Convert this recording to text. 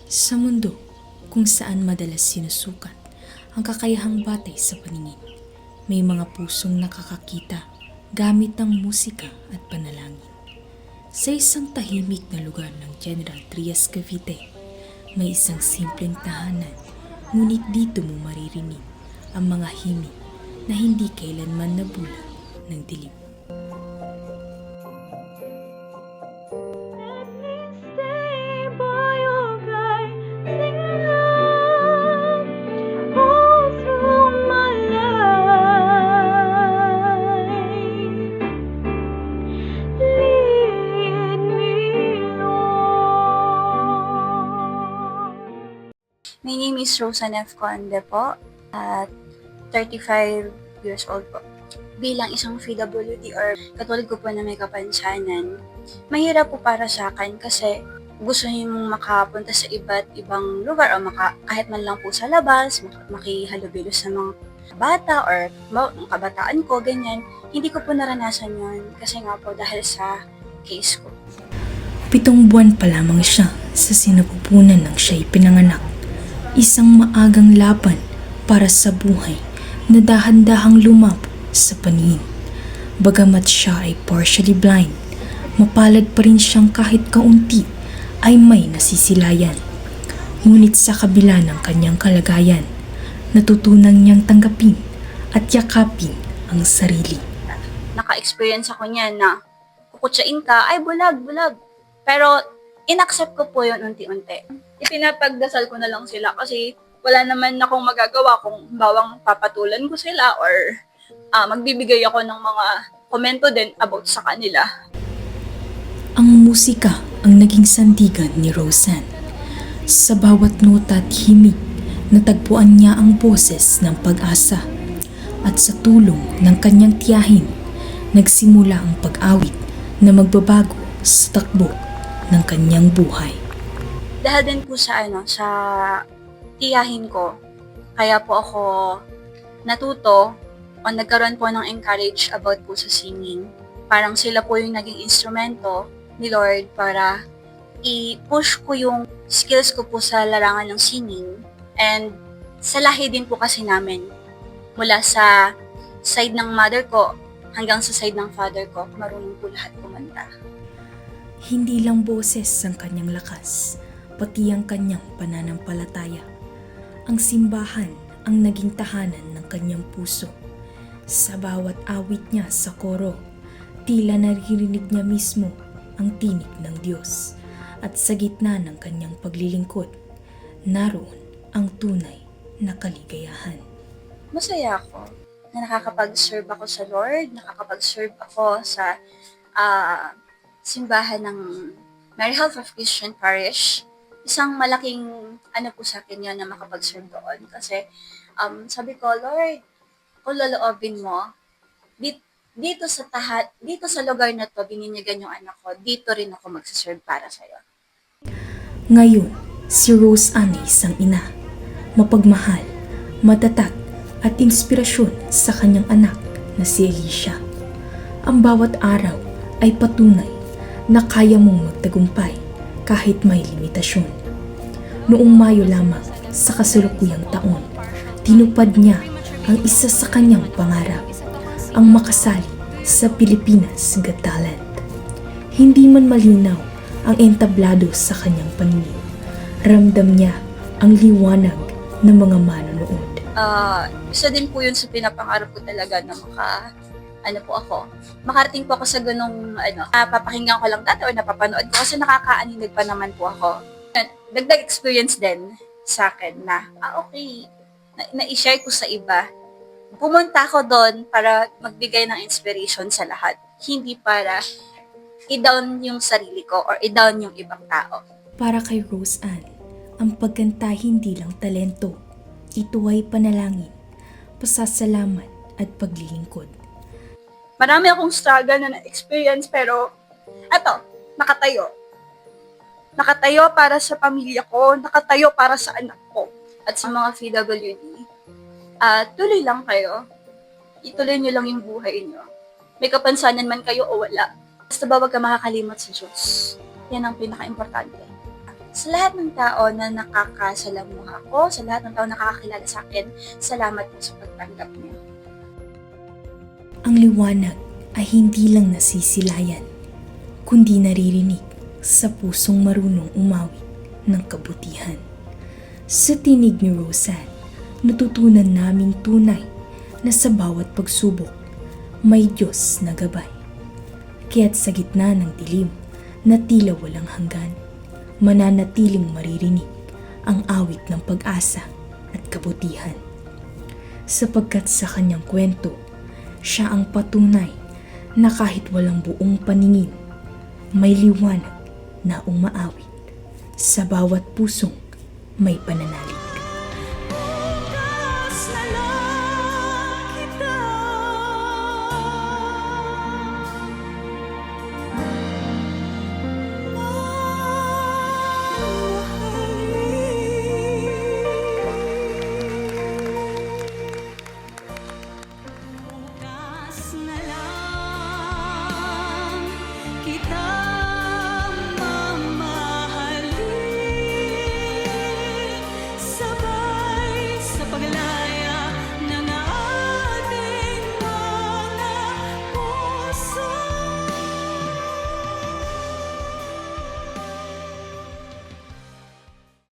Sa mundo kung saan madalas sinusukat ang kakayahang batay sa paningin, may mga pusong nakakakita gamit ng musika at panalangin. Sa isang tahimik na lugar ng General Trias Cavite, may isang simpleng tahanan, ngunit dito mo maririnig ang mga himig na hindi kailanman nabulag ng dilim. Stay by your guide, sing love all through my life. Lead me, Lord. My name is Rosan F. Conde po, at 35 years old po. Bilang isang PWD or katulad ko po na may kapansanan, mahirap po para sa akin kasi gusto niyo mong makapunta sa iba't ibang lugar o kahit man lang po sa labas, makihalubilo sa mga bata or mga kabataan ko, ganyan. Hindi ko po naranasan yun kasi nga po dahil sa case ko. 7 buwan pa lamang siya sa sinapupunan ng siya'y pinanganak. Isang maagang laban para sa buhay na dahan-dahang lumapot sa paningin. Bagamat siya ay partially blind, mapalad pa rin siyang kahit kaunti ay may nasisilayan. Ngunit sa kabila ng kanyang kalagayan, natutunan niyang tanggapin at yakapin ang sarili. Naka-experience ako niyan na kukutsain ka, ay bulag. Pero inaccept ko po yun unti-unti. Ipinapagdasal ko na lang sila kasi wala naman akong magagawa kung bawang papatulan ko sila or magbibigay ako ng mga komento din about sa kanila. Ang musika ang naging sandigan ni Rosan. Sa bawat nota at himig, natagpuan niya ang boses ng pag-asa. At sa tulong ng kanyang tiyahin, nagsimula ang pag-awit na magbabago sa takbo ng kanyang buhay. Dahil din po sa tiyahin ko, kaya po ako natuto o nagkaroon po ng encourage about po sa singing. Parang sila po yung naging instrumento ni Lord para i-push ko yung skills ko po sa larangan ng singing. And sa lahi din po kasi namin, mula sa side ng mother ko hanggang sa side ng father ko, marunong po lahat kumanta. Hindi lang boses ang kanyang lakas, pati ang kanyang pananampalataya. Ang simbahan ang naging tahanan ng kanyang puso. Sa bawat awit niya sa koro, tila naririnig niya mismo ang tinig ng Diyos. At sa gitna ng kanyang paglilingkod, naroon ang tunay na kaligayahan. Masaya ako na nakakapag-serve ako sa Lord, nakakapag-serve ako sa simbahan ng Mary Health of Christian Parish. Isang malaking po sa akin yun na makapag-serve doon. Kasi sabi ko, Lord, kung loloobin mo, dito sa lugar na to, bininyagan yung anak ko, dito rin ako magsaserve para sa'yo. Ngayon, si Rose Ann ay isang ina, mapagmahal, matatag at inspirasyon sa kanyang anak na si Alicia. Ang bawat araw ay patunay na kaya mong magtagumpay kahit may limitasyon. Noong Mayo lamang sa kasalukuyang taon, tinupad niya ang isa sa kanyang pangarap, ang makasali sa Pilipinas Got Talent. Hindi man malinaw ang entablado sa kanyang paningin, ramdam niya ang liwanag ng mga manonood. Isa din po yun sa pinapangarap ko talaga na makarating po ako sa ganong, papakinggan ko lang dati o napapanood ko kasi nakakaaninag pa naman po ako. Dagdag experience din sa akin na, okay, na-share ko sa iba. Pumunta ako doon para magbigay ng inspiration sa lahat, hindi para i-down yung sarili ko or i-down yung ibang tao. Para kay Rose Ann, ang pagkanta hindi lang talento, ito ay panalangin, pasasalamat at paglilingkod. Marami akong struggle na na-experience pero nakatayo. Nakatayo para sa pamilya ko, nakatayo para sa anak ko. At sa mga PWD, tuloy lang kayo. Ituloy nyo lang yung buhay nyo. May kapansanan man kayo o wala. Basta ba wag ka makakalimot sa Diyos. Yan ang pinaka-importante. Sa lahat ng tao na nakakasalamuha ko, sa lahat ng tao na nakakakilala sa akin, salamat po sa pagtanggap niyo. Ang liwanag ay hindi lang nasisilayan, kundi naririnig sa pusong marunong umawit ng kabutihan. Sa tinig ni Roseanne, natutunan naming tunay na sa bawat pagsubok, may Diyos na gabay. Kaya't sa gitna ng dilim na tila walang hanggan, mananatiling maririnig ang awit ng pag-asa at kabutihan. Sapagkat sa kanyang kwento, siya ang patunay na kahit walang buong paningin, may liwanag na umaawit sa bawat pusong may pananalig. Bukas na